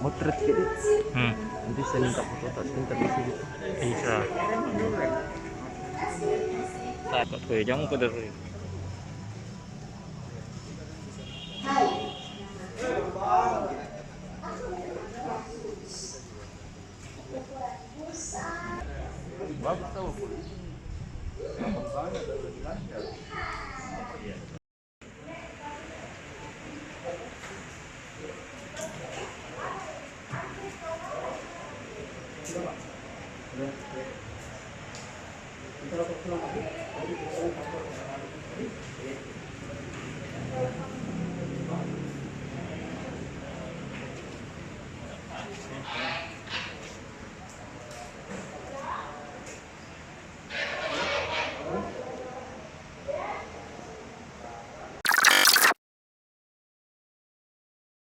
Motret gitu. Nanti saya minta foto tas minta di sini. Bisa. Takut gue jangan kuder. Bagus tahu.